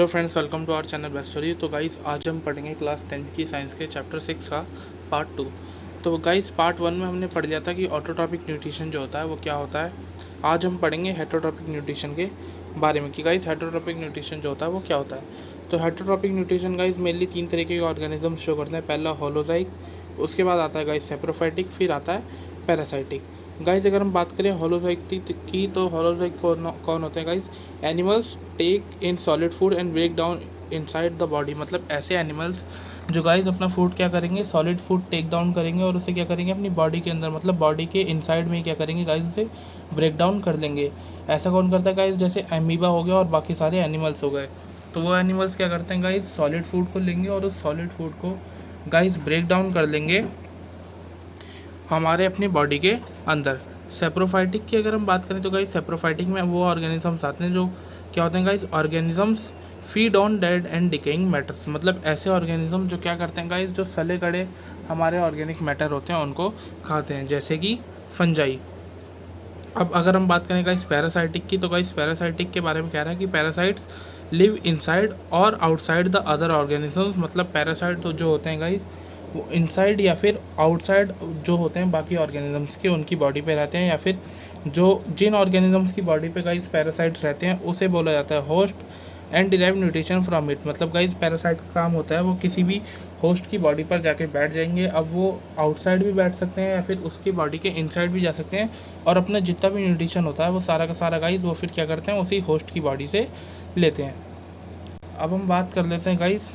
Hello friends, welcome to our channel best story. तो guys आज हम पढ़ेंगे क्लास 10th की साइंस के चैप्टर 6 का पार्ट 2। तो गाइस पार्ट 1 में हमने पढ़ लिया था कि ऑटोट्रॉपिक न्यूट्रिशन जो होता है वो क्या होता है। आज हम पढ़ेंगे हेटरोट्रॉपिक न्यूट्रिशन के बारे में कि गाइस हेटरोट्रॉपिक न्यूट्रिशन जो होता है वो क्या होता है। तो हेटरोट्रॉपिक न्यूट्रिशन गाइस मेनली 3 तरीके के ऑर्गेनिज्म शो करते हैं। पहला होलोजाइक, उसके बाद आता है गाइस सेप्रोफाइटिक, फिर आता है पैरासाइटिक। गाइस अगर हम बात करें होलोजाइक की तो होलोजाइक कौन होते हैं guys? Animals take in solid food and break down inside the body. मतलब ऐसे एनिमल्स जो गाइस अपना फूड क्या करेंगे, सॉलिड फूड टेक डाउन करेंगे और उसे क्या करेंगे अपनी बॉडी के अंदर, मतलब बॉडी के इनसाइड में ही क्या करेंगे गाइस, उसे ब्रेक डाउन कर देंगे। ऐसा कौन करता है गाइस? जैसे अमीबा हो गया और बाकी सारे एनिमल्स हो गए। तो वो एनिमल्स क्या करते हैं गाइस, सॉलिड फूड को लेंगे और उस सॉलिड फूड को गाइस ब्रेक डाउन कर लेंगे हमारे अपनी बॉडी के अंदर। सेप्रोफाइटिक की अगर हम बात करें तो गाइस सेप्रोफाइटिक में वो ऑर्गेनिजम्स आते हैं जो क्या होते हैं guys, organisms feed on dead and decaying matters. मतलब ऐसे ऑर्गेनिज्म जो क्या करते हैं गाइस, जो सले गड़े हमारे ऑर्गेनिक मैटर होते हैं उनको खाते हैं, जैसे कि फंजाई। अब अगर हम बात करें गाइस पैरासाइटिक की, तो गाइस पैरासाइटिक के बारे में कह रहा है कि पैरासाइट्स लिव इनसाइड और आउटसाइड द अदर ऑर्गेनिजम्स। मतलब पैरासाइट तो जो होते हैं गाइस वो इनसाइड या फिर आउटसाइड जो होते हैं बाकी ऑर्गेनिजम्स के, उनकी बॉडी पे रहते हैं, या फिर जो जिन ऑर्गेनिजम्स की बॉडी पे गाइस पैरासाइट्स रहते हैं उसे बोला जाता है host and derive nutrition from it. मतलब गाइस पैरासाइट का काम होता है वो किसी भी होस्ट की बॉडी पर जाके बैठ जाएंगे। अब वो आउटसाइड भी बैठ सकते हैं या फिर उसकी बॉडी के इनसाइड भी जा सकते हैं और अपना जितना भी न्यूट्रिशन होता है वो सारा का सारा गाइस वो फिर क्या करते हैं, उसी होस्ट की बॉडी से लेते हैं। अब हम बात कर लेते हैं गाइस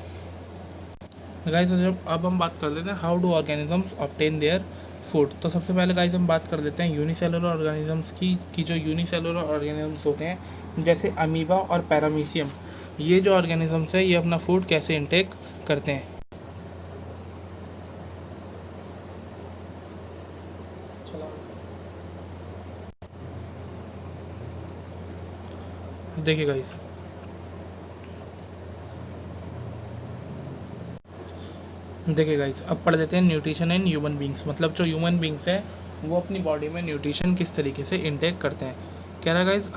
अब हम बात कर लेते हैं how do organisms obtain their food. तो सबसे पहले गाइस हम बात कर लेते हैं यूनिसेलुलर ऑर्गेनिजम्स की जो यूनिसेलुलर ऑर्गेनिजम्स होते हैं जैसे अमीबा और पैरामीशियम, ये जो ऑर्गेनिजम्स है ये अपना फूड कैसे इनटेक करते हैं। देखिए गाइस अब पढ़ लेते हैं न्यूट्रिशन इन ह्यूमन बींग्स। मतलब जो ह्यूमन बींग्स हैं वो अपनी बॉडी में न्यूट्रिशन किस तरीके से इनटेक करते हैं। कह रहा है guys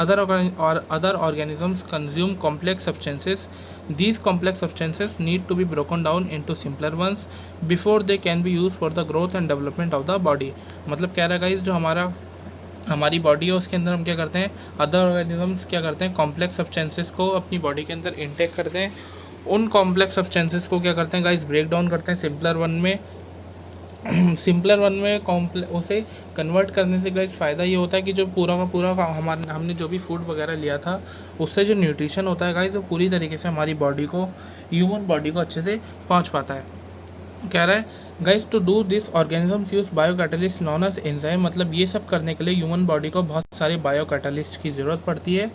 other organisms consume complex substances. These complex substances need to be broken down into simpler ones before they can be use for the growth and development of the body. मतलब कह रहा है guys जो हमारी body है उसके अंदर हम क्या करते हैं, अदर ऑर्गेनिजम्स क्या करते हैं, कॉम्प्लेक्स सब्सटेंसेस को अपनी बॉडी के अंदर इनटेक करते हैं। उन कॉम्प्लेक्स सब्सटेंसेस को क्या करते हैं गाइस, ब्रेक डाउन करते हैं सिंपलर वन में। सिंपलर वन में उसे कन्वर्ट करने से गाइस फ़ायदा ये होता है कि जो पूरा का पूरा हमने जो भी फूड वगैरह लिया था उससे जो न्यूट्रिशन होता है गाइस वो पूरी तरीके से हमारी बॉडी को, ह्यूमन बॉडी को अच्छे से पहुंच पाता है। कह रहा है guys to do this organisms use biocatalyst known as enzyme. मतलब ये सब करने के लिए ह्यूमन बॉडी को बहुत सारे बायो कैटलिस्ट की ज़रूरत पड़ती है।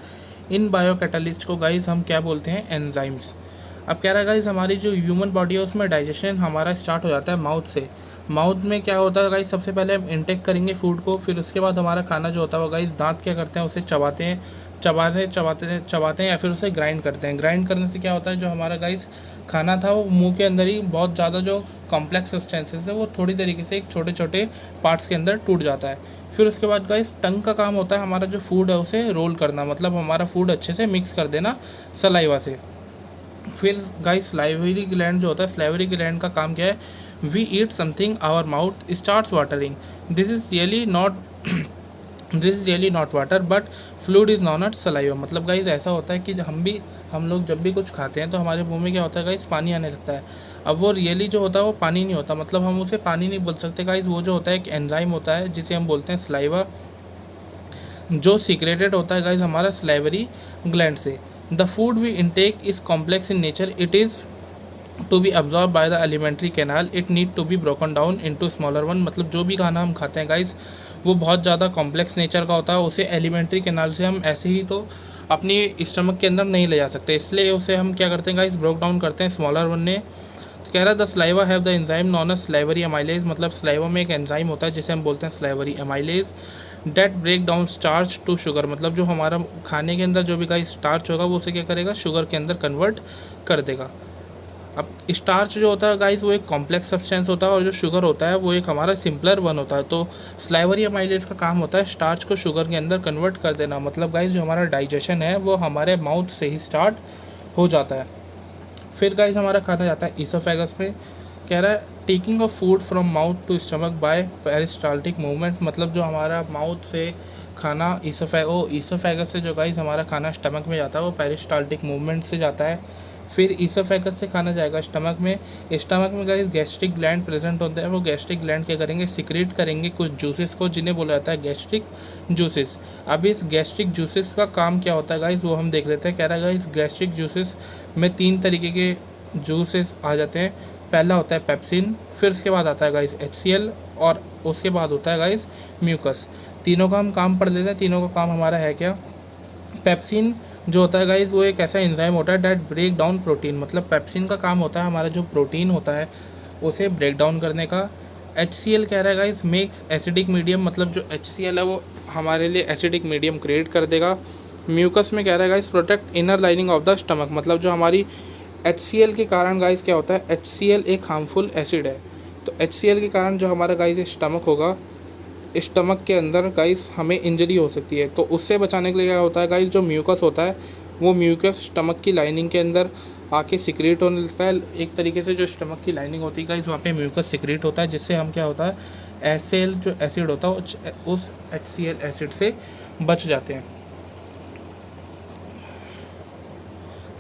इन बायो कैटलिस्ट को गाइस हम क्या बोलते हैं, एंजाइम्स। अब कह रहा है गाइस हमारी जो ह्यूमन बॉडी है उसमें डाइजेशन हमारा स्टार्ट हो जाता है माउथ से। माउथ में क्या होता है गाइस, सबसे पहले हम इनटेक करेंगे फूड को, फिर उसके बाद हमारा खाना जो होता है वो गाइस दांत क्या करते हैं, उसे चबाते हैं, चबाते हैं या फिर उसे ग्राइंड करते हैं। ग्राइंड करने से क्या होता है, जो हमारा गाइस खाना था वो मुंह के अंदर ही बहुत ज़्यादा जो कॉम्प्लेक्स सब्सटेंसेस है वो थोड़ी तरीके से एक छोटे छोटे पार्ट्स के अंदर टूट जाता है। फिर उसके बाद गाइस टंग का काम होता है हमारा जो फूड है उसे रोल करना, मतलब हमारा फूड अच्छे से मिक्स कर देना सलाइवा से। फिर गाइस स्लाइवरी ग्लैंड जो होता है, स्लाइवरी ग्लैंड का काम क्या है, we eat something our mouth starts watering. This is really not water but fluid is known at saliva. मतलब गाइस ऐसा होता है कि हम लोग जब भी कुछ खाते हैं तो हमारे मुंह में क्या होता है गाइस, पानी आने लगता है। अब वो रियली जो होता है वो पानी नहीं होता, मतलब हम उसे पानी नहीं बोल सकते गाइस। वो जो होता है एक एंजाइम होता है जिसे हम बोलते हैं सलाइवा, जो सीक्रेटेड होता है गाइस हमारा स्लाइवरी ग्लैंड से। The food we intake is complex in nature, it is to be absorb by the alimentary canal, it need to be broken down into smaller one. मतलब जो भी खाना हम खाते हैं गाइस वो बहुत ज़्यादा कॉम्प्लेक्स नेचर का होता है, उसे एलिमेंट्री कैनाल से हम ऐसे ही तो अपनी स्टमक के अंदर नहीं ले जा सकते, इसलिए उसे हम क्या करते हैं गाइस, ब्रोक डाउन करते हैं स्मॉलर वन ने। तो कह रहा है the saliva have the enzyme known as salivary amylase. मतलब स्लाइवा में एक एंजाइम होता है जिसे हम बोलते हैं salivary amylase, that break down starch to sugar. मतलब जो हमारा खाने के अंदर जो भी गाइस स्टार्च होगा वो उसे क्या करेगा, शुगर के अंदर कन्वर्ट कर देगा। अब स्टार्च जो होता है गाइस वो एक कॉम्प्लेक्स सब्सटेंस होता है और जो शुगर होता है वो एक हमारा सिंपलर वन होता है। तो स्लाइवरी एमाइलेज का काम होता है स्टार्च को शुगर के अंदर कन्वर्ट कर देना। मतलब गाइस जो हमारा डाइजेशन है वो हमारे माउथ से ही स्टार्ट हो जाता है। फिर गाइस हमारा खाना जाता है ईसोफेगस में। कह रहा है taking of food from mouth to stomach by peristaltic movement, मतलब जो हमारा माउथ से खाना ईसोफेगस से जो गाइस हमारा खाना स्टमक में जाता है वो पेरिस्टाल्टिक मूवमेंट से जाता है। फिर ईसोफेगस से खाना जाएगा स्टमक में। स्टमक में गाइस गैस्ट्रिक ग्लैंड प्रेजेंट होते हैं, वो गैस्ट्रिक ग्लैंड क्या करेंगे, सिक्रेट करेंगे कुछ जूसेस को जिन्हें बोला जाता है गैस्ट्रिक जूसेस। अब इस गैस्ट्रिक जूसेस का काम क्या होता है गाइस वो हम देख लेते हैं। कह रहा है गाइस गैस्ट्रिक जूसेस में 3 तरीके के जूसेस आ जाते हैं। पहला होता है पेप्सिन, फिर उसके बाद आता है गाइस HCl और उसके बाद होता है गाइस म्यूकस। तीनों का हम काम पढ़ लेते हैं। तीनों का काम हमारा है क्या। पेप्सिन जो होता है गाइस वो एक ऐसा एंजाइम होता है डैट ब्रेक डाउन प्रोटीन, मतलब पेप्सिन का काम होता है हमारा जो प्रोटीन होता है उसे ब्रेक डाउन करने का। HCl कह रहा है गाइस मेक्स एसिडिक मीडियम, मतलब जो HCl है वो हमारे लिए एसिडिक मीडियम क्रिएट कर देगा। म्यूकस में कह रहा है guys protect inner lining of the stomach, मतलब जो हमारी HCl के कारण गाइस क्या होता है, HCl एक हार्मफुल एसिड है, तो HCl के कारण जो हमारा गाइस स्टमक होगा, स्टमक के अंदर गाइस हमें इंजरी हो सकती है। तो उससे बचाने के लिए क्या होता है गाइस, जो म्यूकस होता है वो म्यूकस स्टमक की लाइनिंग के अंदर आके सिक्रेट होने लगता है। एक तरीके से जो स्टमक की लाइनिंग होती है गाइस वहाँ पे म्यूकस सिक्रेट होता है, जिससे हम क्या होता है HCl जो एसिड होता है उस HCl एसिड से बच जाते हैं।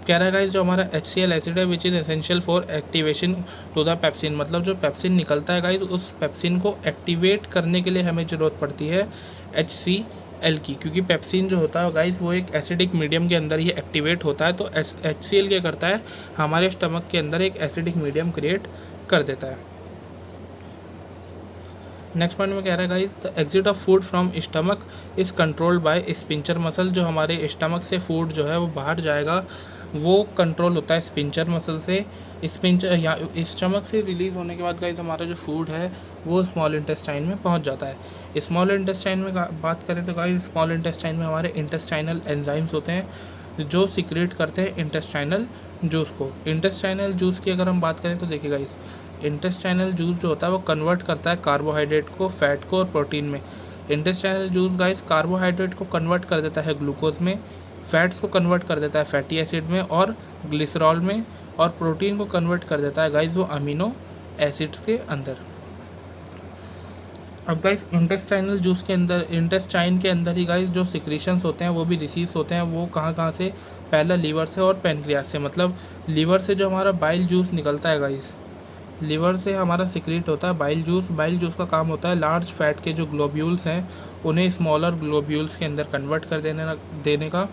कह रहा है गाइस जो हमारा HCl एसिड है which is essential for activation to the pepsin, मतलब जो पेप्सिन निकलता है गाइस उस पेप्सिन को एक्टिवेट करने के लिए हमें ज़रूरत पड़ती है HCl की, क्योंकि पेप्सिन जो होता है गाइस वो एक एसिडिक मीडियम के अंदर ही एक्टिवेट होता है। तो HCl क्या करता है, हमारे स्टमक के अंदर एक एसिडिक मीडियम क्रिएट कर देता है। नेक्स्ट पॉइंट में कह रहा है guys the exit of food from stomach is controlled bye sphincter muscle, जो हमारे स्टमक से फूड जो है वो बाहर जाएगा वो कंट्रोल होता है स्पिंचर मसल से। स्पिंचर या स्टमक से रिलीज़ होने के बाद गाइस हमारा जो फूड है वो स्मॉल इंटेस्टाइन में पहुंच जाता है। स्मॉल इंटेस्टाइन में बात करें तो गाइस स्मॉल इंटेस्टाइन में हमारे इंटेस्टाइनल एंजाइम्स होते हैं जो सिक्रेट करते हैं इंटेस्टाइनल जूस को। इंटेस्टाइनल जूस की अगर हम बात करें तो देखिए गाइस इंटेस्टाइनल जूस जो होता है वो कन्वर्ट करता है कार्बोहाइड्रेट को फैट को और प्रोटीन में। इंटेस्टाइनल जूस गाइस कार्बोहाइड्रेट को कन्वर्ट कर देता है ग्लूकोज में, फैट्स को कन्वर्ट कर देता है फैटी एसिड में और ग्लिसरॉल में, और प्रोटीन को कन्वर्ट कर देता है गाइस वो अमीनो एसिड्स के अंदर। अब गाइस इंटेस्टाइनल जूस के अंदर इंटेस्टाइन के अंदर ही गाइस जो सिक्रीशंस होते हैं वो भी रिसीव्स होते हैं। वो कहाँ से, पहला लीवर से और पेनक्रियास से, मतलब लीवर से जो हमारा बाइल जूस निकलता है गाइस, लीवर से हमारा सिक्रीट होता है बाइल जूस। बाइल जूस का काम होता है लार्ज फैट के जो ग्लोब्यूल्स हैं उन्हें स्मॉलर ग्लोब्यूल्स के अंदर कन्वर्ट कर देने का।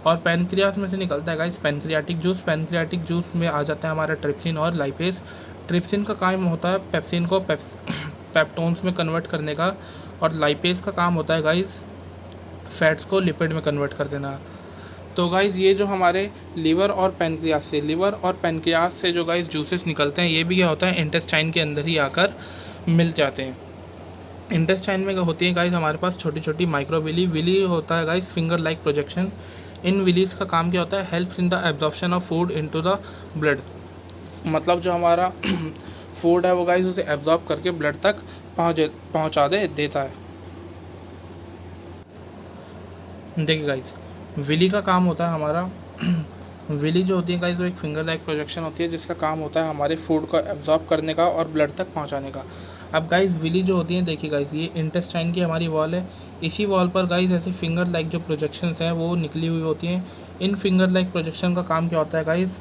और पैनक्रियास में से निकलता है guys pancreatic juice. Pancreatic juice में आ जाता है हमारा ट्रिप्सिन और लाइपेस। ट्रिप्सिन का काम होता है पेप्सिन को पेप्टोन्स में कन्वर्ट करने का, और लाइपेस का काम होता है गाइस फैट्स को लिपिड में कन्वर्ट कर देना। तो गाइज़ ये जो हमारे लीवर और पैनक्रियास से जो गाइज़ जूसेस निकलते हैं ये भी क्या होता है इंटेस्टाइन के अंदर ही आकर मिल जाते हैं। इंटेस्टाइन में होती है गाइज़ हमारे पास छोटी छोटी माइक्रोविली। विली होता है गाइज़ फिंगर लाइक प्रोजेक्शन। इन विलीज़ का काम क्या होता है, helps in the absorption of food into the blood, मतलब जो हमारा फूड है वो गाइज़ उसे एब्जॉर्ब करके ब्लड तक पहुँचा देता है। देखिए गाइज़ विली का काम होता है हमारा विली जो होती है गाइस वो एक फिंगर लाइक प्रोजेक्शन होती है जिसका काम होता है हमारे फूड को एब्जॉर्ब करने का और ब्लड तक पहुंचाने का। अब गाइस विली जो होती है देखिए गाइस ये इंटेस्टाइन की हमारी वॉल है। इसी वॉल पर गाइस ऐसे फिंगर लाइक जो प्रोजेक्शंस हैं वो निकली हुई होती हैं। इन फिंगर लाइक प्रोजेक्शन का काम क्या होता है गाइस,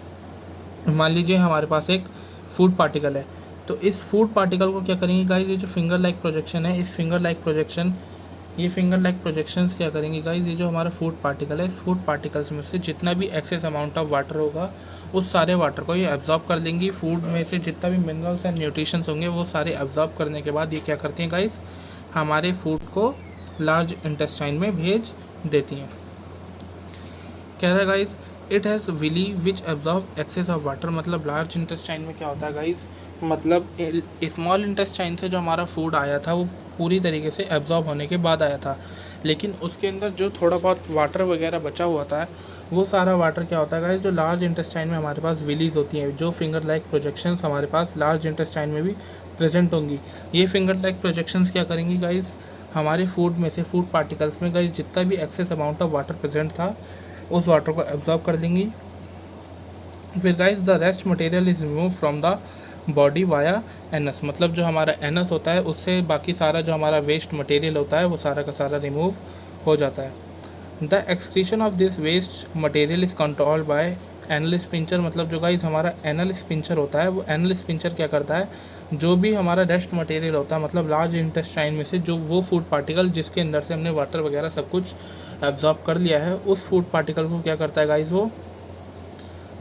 मान लीजिए हमारे पास एक फूड पार्टिकल है, तो इस फूड पार्टिकल को क्या करेंगे गाइस, ये जो फिंगर लाइक प्रोजेक्शन है इस फिंगर लाइक प्रोजेक्शंस क्या करेंगे गाइस, ये जो हमारा फूड पार्टिकल है इस फूड पार्टिकल्स में से जितना भी एक्सेस अमाउंट ऑफ वाटर होगा उस सारे वाटर को ये एब्जॉर्ब कर लेंगी। फूड में से जितना भी मिनरल्स एंड न्यूट्रिशंस होंगे वो सारे एब्जॉर्ब करने के बाद ये क्या करती हैं गाइस, हमारे फूड को लार्ज इंटेस्टाइन में भेज देती हैं। कह रहा है guys it has villi which absorb excess of water, मतलब लार्ज इंटेस्टाइन में क्या होता है गाइस, मतलब स्मॉल इंटेस्टाइन से जो हमारा फूड आया था वो पूरी तरीके से एब्जॉर्ब होने के बाद आया था, लेकिन उसके अंदर जो थोड़ा बहुत वाटर वगैरह बचा हुआ था वो सारा वाटर क्या होता है गाइस, जो लार्ज इंटेस्टाइन में हमारे पास विलीज होती हैं, जो फिंगर लाइक प्रोजेक्शंस हमारे पास लार्ज इंटेस्टाइन में भी प्रेजेंट होंगी। ये फिंगर लाइक प्रोजेक्शंस क्या करेंगी गाइस, हमारे फूड में से फूड पार्टिकल्स में गाइस जितना भी excess amount of water present था उस वाटर को एब्जॉर्ब कर लेंगी फिर guys the rest material is remove from the body via anus, मतलब जो हमारा एनस होता है उससे बाकी सारा जो हमारा वेस्ट मटेरियल होता है वो सारा का सारा रिमूव हो जाता है। The excretion of this waste material is controlled by anal sphincter, मतलब जो गाइस हमारा एनल स्पिंचर होता है वो एनल स्पिंचर क्या करता है, जो भी हमारा रेस्ट मटेरियल होता है मतलब लार्ज इंटेस्टाइन में से जो वो फूड पार्टिकल जिसके अंदर से हमने वाटर वगैरह सब कुछ एब्जॉर्ब कर लिया है उस फूड पार्टिकल को क्या करता है गाइस, वो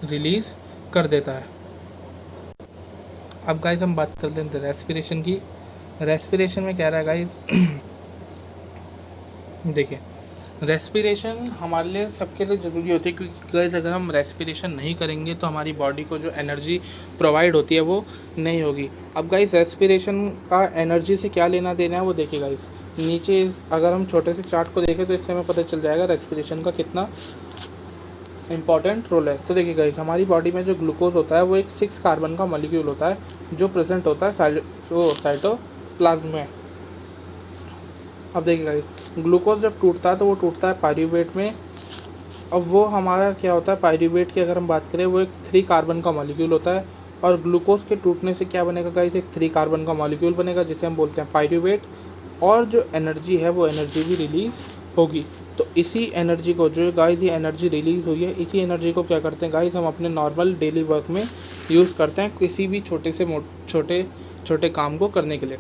रिलीज़ कर देता है। अब गाइस हम बात करते हैं रेस्पिरेशन की। रेस्पिरेशन में कह रहा है गाइस देखिए रेस्पिरेशन हमारे लिए सबके लिए ज़रूरी होती है, क्योंकि गाइस अगर हम रेस्पिरेशन नहीं करेंगे तो हमारी बॉडी को जो एनर्जी प्रोवाइड होती है वो नहीं होगी। अब गाइस रेस्पिरेशन का एनर्जी से क्या लेना देना है वो देखिए गाइस, नीचे अगर हम छोटे से चार्ट को देखें तो इससे हमें पता चल जाएगा रेस्पिरेशन का कितना इंपॉर्टेंट रोल है। तो देखिए गाइस हमारी बॉडी में जो ग्लूकोज होता है वो एक 6 कार्बन का मॉलिक्यूल होता है जो प्रेजेंट होता है साइटोप्लाज्म में। अब देखिए गाइस ग्लूकोज जब टूटता है तो वो टूटता है पायरूवेट में। अब वो हमारा क्या होता है, पायरूवेट की अगर हम बात करें वो एक 3 कार्बन का मॉलिक्यूल होता है, और ग्लूकोज के टूटने से क्या बनेगा गाइस, एक 3 कार्बन का मॉलिक्यूल बनेगा जिसे हम बोलते हैं पायरूवेट, और जो एनर्जी है वो एनर्जी भी रिलीज़ होगी। तो इसी एनर्जी को जो गाइस ये एनर्जी रिलीज़ हुई है इसी एनर्जी को क्या करते हैं गाइस, हम अपने नॉर्मल डेली वर्क में यूज़ करते हैं किसी भी छोटे से छोटे छोटे काम को करने के लिए।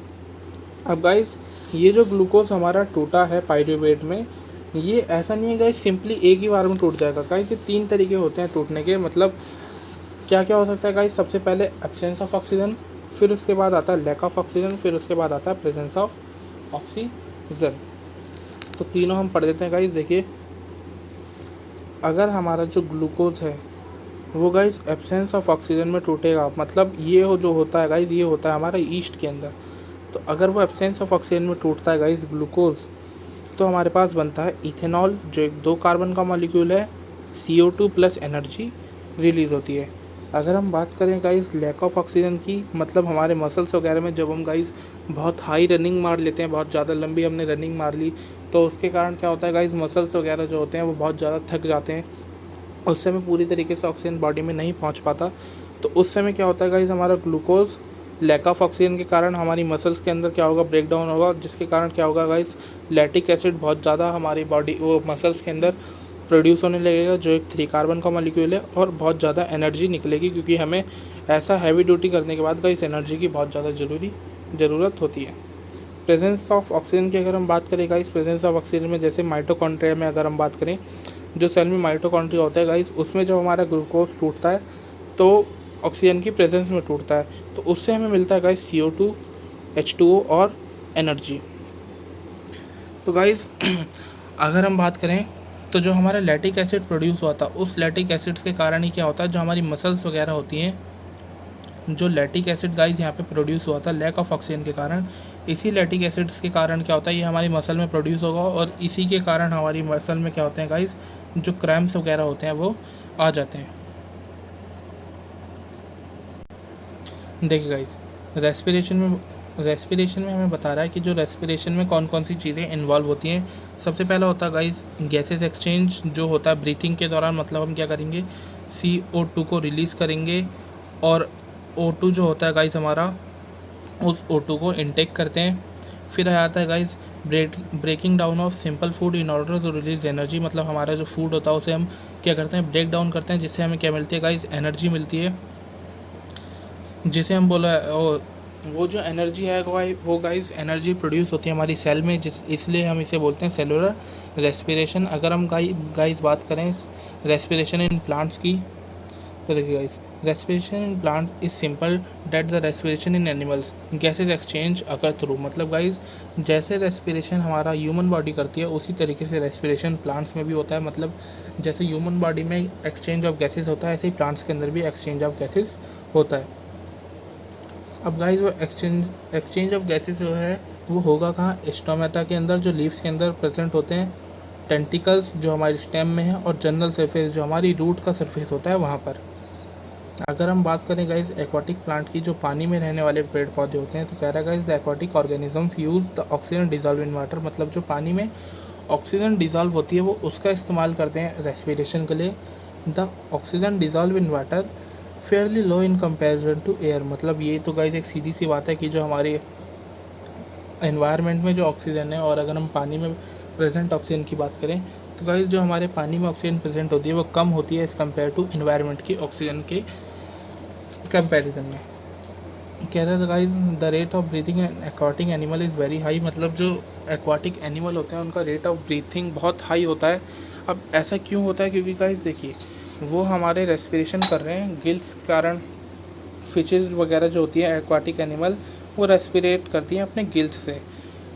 अब गाइस ये जो ग्लूकोज हमारा टूटा है पायरूवेट में, ये ऐसा नहीं है गाइस सिंपली एक ही बार में टूट जाएगा। गाइस ये 3 तरीके होते हैं टूटने के, मतलब क्या क्या हो सकता है गाइस, सबसे पहले एब्सेंस ऑफ ऑक्सीजन, फिर उसके बाद आता है लैक ऑफ ऑक्सीजन, फिर उसके बाद आता है प्रेजेंस ऑफ ऑक्सीजन। तो तीनों हम पढ़ देते हैं गाइस। देखिए अगर हमारा जो ग्लूकोज है वो गाइस एब्सेंस ऑफ ऑक्सीजन में टूटेगा, मतलब ये जो होता है गाइस ये होता है हमारा ईस्ट के अंदर। तो अगर वो एब्सेंस ऑफ ऑक्सीजन में टूटता है गाइस ग्लूकोज, तो हमारे पास बनता है इथेनॉल जो एक 2 कार्बन का मॉलिक्यूल है, CO2 प्लस एनर्जी रिलीज़ होती है। अगर हम बात करें गाइस लैक ऑफ ऑक्सीजन की, मतलब हमारे मसल्स वगैरह में जब हम गाइस बहुत हाई रनिंग मार लेते हैं, बहुत ज़्यादा लंबी हमने रनिंग मार ली, तो उसके कारण क्या होता है गाइस मसल्स वगैरह जो होते हैं वो बहुत ज़्यादा थक जाते हैं, उस समय पूरी तरीके से ऑक्सीजन बॉडी में नहीं पहुंच पाता। तो उस समय क्या होता है गाइस, हमारा ग्लूकोज लैक ऑफ ऑक्सीजन के कारण हमारी मसल्स के अंदर क्या होगा, ब्रेक डाउन होगा, जिसके कारण क्या होगा गाइस, लैक्टिक एसिड बहुत ज़्यादा हमारी बॉडी वो मसल्स के अंदर प्रोड्यूस होने लगेगा जो एक 3 कार्बन का मॉलिक्यूल है, और बहुत ज़्यादा एनर्जी निकलेगी, क्योंकि हमें ऐसा हैवी ड्यूटी करने के बाद गाइस एनर्जी की बहुत ज़्यादा ज़रूरत होती है। प्रेजेंस ऑफ ऑक्सीजन की अगर हम बात करें गाइस, प्रेजेंस ऑफ ऑक्सीजन में जैसे माइटोकॉन्ड्रिया में अगर हम बात करें, जो सेल में माइटोकॉन्ड्रिया होता है गाइस, उसमें जब हमारा ग्लूकोज टूटता है तो ऑक्सीजन की प्रेजेंस में टूटता है, तो उससे हमें मिलता है गाइस CO2, H2O और एनर्जी। तो गाइस अगर हम बात करें तो जो हमारा लैक्टिक एसिड प्रोड्यूस हुआ था उस लैक्टिक एसिड्स के कारण ही क्या होता है, जो हमारी मसल्स वगैरह होती हैं, जो लैक्टिक एसिड गाइस यहाँ पे प्रोड्यूस हुआ था लैक ऑफ ऑक्सीजन के कारण, इसी लैक्टिक एसिड्स के कारण क्या होता है ये हमारी मसल में प्रोड्यूस होगा, और इसी के कारण हमारी मसल में क्या होते हैं गाइस, जो क्रैम्प्स वगैरह होते हैं वो आ जाते हैं। देखिए गाइस रेस्पिरेशन में हमें बता रहा है कि जो रेस्पिरेशन में कौन कौन सी चीज़ें इन्वॉल्व होती हैं। सबसे पहला होता है गाइस गैसेस एक्सचेंज, जो होता है ब्रीथिंग के दौरान, मतलब हम क्या करेंगे CO2 को रिलीज़ करेंगे, और O2 जो होता है गाइस हमारा, उस O2 को इनटेक करते हैं। फिर आता है guys breaking down of simple food in order to release energy, मतलब हमारा जो फूड होता है उसे हम क्या करते हैं, ब्रेक डाउन करते हैं, जिससे हमें क्या मिलती है गाइस, एनर्जी मिलती है, जिसे हम बोला वो जो एनर्जी है वो गाइस एनर्जी प्रोड्यूस होती है हमारी सेल में, इसलिए हम इसे बोलते हैं सेलुलर रेस्पिरेशन। अगर हम गाइस बात करें रेस्पिरेशन इन प्लांट्स की, तो देखिए guys respiration in plant is simple than the respiration in animals gases exchange occur through, मतलब गाइस जैसे रेस्पिरेशन हमारा ह्यूमन बॉडी करती है उसी तरीके से रेस्पिरेशन प्लांट्स में भी होता है, मतलब जैसे ह्यूमन बॉडी में एक्सचेंज ऑफ गैसेज होता है ऐसे ही प्लांट्स के अंदर भी एक्सचेंज ऑफ गैसेज होता है। अब गाइस वो एक्सचेंज ऑफ गैसेज जो है वो होगा कहाँ, स्टोमेटा के अंदर, जो लीव्स के अंदर प्रेजेंट होते हैं, टेंटिकल्स जो हमारी स्टेम में है, और जनरल सरफेस जो हमारी रूट का सरफेस होता है वहाँ पर। अगर हम बात करें गाइस एक्वाटिक प्लांट की, जो पानी में रहने वाले पेड़ पौधे होते हैं, तो कह रहा है guys the aquatic organisms use the oxygen dissolve in water, मतलब जो पानी में ऑक्सीजन डिजॉल्व होती है वो उसका इस्तेमाल करते हैं रेस्पिरेशन के लिए। The oxygen dissolve in water fairly low in comparison to air. मतलब ये तो गाइस एक सीधी सी बात है कि जो हमारे एनवायरनमेंट में जो ऑक्सीजन है, और अगर हम पानी में प्रेजेंट ऑक्सीजन की बात करें तो गाइस जो हमारे पानी में ऑक्सीजन प्रेजेंट होती है वो कम होती है एज़ कम्पेयर टू इन्वायरमेंट की ऑक्सीजन के कंपैरिजन में। कह रहे थे guys the rate of breathing an aquatic animal is very high. मतलब जो एक्वाटिक एनिमल होते हैं उनका रेट ऑफ ब्रीथिंग बहुत हाई होता है। अब ऐसा क्यों होता है? क्योंकि गाइस देखिए, वो हमारे रेस्पिरेशन कर रहे हैं गिल्स के कारण। फिशेज़ वगैरह जो होती है एक्वाटिक एनिमल, वो रेस्पिरेट करती हैं अपने गिल्स से।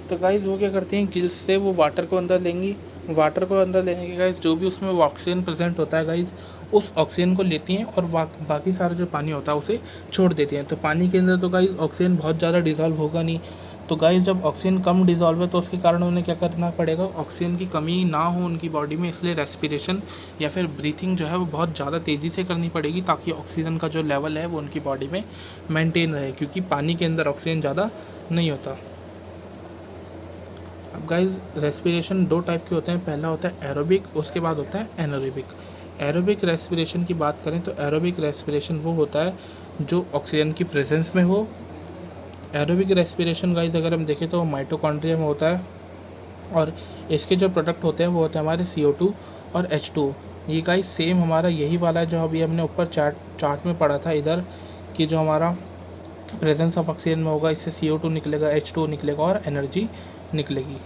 तो गाइस वो क्या करती हैं, गिल्स से वो वाटर को अंदर लेंगी। वाटर को अंदर लेने के गाइस जो भी उसमें वो ऑक्सीजन प्रेजेंट होता है गाइस, उस ऑक्सीजन को लेती हैं और बाकी सारा जो पानी होता है उसे छोड़ देती हैं। तो पानी के अंदर तो गाइस ऑक्सीजन बहुत ज़्यादा डिज़ोल्व होगा नहीं। तो गाइस जब ऑक्सीजन कम डिज़ोल्व है तो उसके कारण उन्हें क्या करना पड़ेगा, ऑक्सीजन की कमी ना हो उनकी बॉडी में, इसलिए रेस्पिरेशन या फिर ब्रीथिंग जो है वो बहुत ज़्यादा तेज़ी से करनी पड़ेगी ताकि ऑक्सीजन का जो लेवल है वो उनकी बॉडी में मेंटेन रहे, क्योंकि पानी के अंदर ऑक्सीजन ज़्यादा नहीं होता। अब गाइस रेस्पिरेशन दो टाइप के होते हैं, पहला होता है एरोबिक, उसके बाद होता है एनारोबिक। एरोबिक रेस्पिरेशन की बात करें तो एरोबिक रेस्पिरेशन वो होता है जो ऑक्सीजन की प्रेजेंस में हो। एरोबिक रेस्पिरेशन गाइस अगर हम देखें तो माइटोकॉन्ड्रिया में होता है, और इसके जो प्रोडक्ट होते हैं वो होते हैं हमारे CO2 और H2। ये गाइस सेम हमारा यही वाला है जो अभी हमने ऊपर चार्ट में पढ़ा था इधर, कि जो हमारा प्रेजेंस ऑफ ऑक्सीजन में होगा इससे CO2 निकलेगा, H2 निकलेगा और एनर्जी निकलेगी।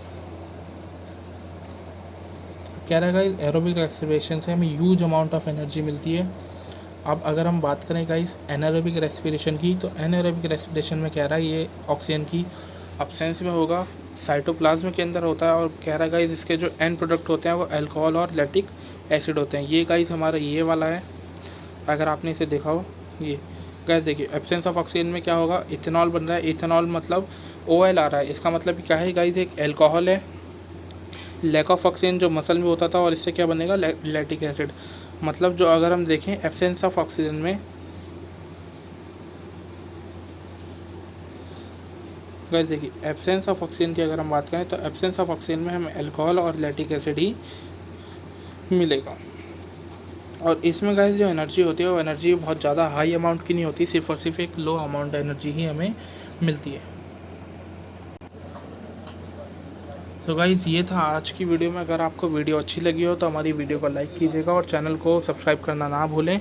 कह रहा है गाइस एरोबिक रेस्पिरेशन से हमें ह्यूज अमाउंट ऑफ एनर्जी मिलती है। अब अगर हम बात करें गाइस एनारोबिक रेस्पिरेशन की, तो एनारोबिक रेस्पिरेशन में कह रहा है ये ऑक्सीजन की अब्सेंस में होगा, साइटोप्लाज्म के अंदर होता है, और कह रहा है गाइस इसके जो एंड प्रोडक्ट होते हैं वो अल्कोहल और लैक्टिक एसिड होते हैं। ये गाइस हमारा ये वाला है, अगर आपने इसे देखा हो। ये गाइस देखिए एब्सेंस ऑफ ऑक्सीजन में क्या होगा, इथेनॉल बन रहा है। इथेनॉल मतलब OL आ रहा है, इसका मतलब क्या है गाइस, एक अल्कोहल है। लैक ऑफ ऑक्सीजन जो मसल में होता था, और इससे क्या बनेगा, लैक्टिक एसिड। मतलब जो अगर हम देखें एब्सेंस ऑफ ऑक्सीजन में गाइस देखिए एब्सेंस ऑफ ऑक्सीजन की अगर हम बात करें तो एब्सेंस ऑफ ऑक्सीजन में हमें अल्कोहल और लैक्टिक एसिड ही मिलेगा। और इसमें गाइस जो एनर्जी होती है वो एनर्जी बहुत ज़्यादा हाई अमाउंट की नहीं होती, सिर्फ और सिर्फ एक लो अमाउंट एनर्जी ही हमें मिलती है। तो गाइज़ ये था आज की वीडियो में। अगर आपको वीडियो अच्छी लगी हो तो हमारी वीडियो को लाइक कीजिएगा और चैनल को सब्सक्राइब करना ना भूलें।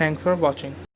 Thanks for watching.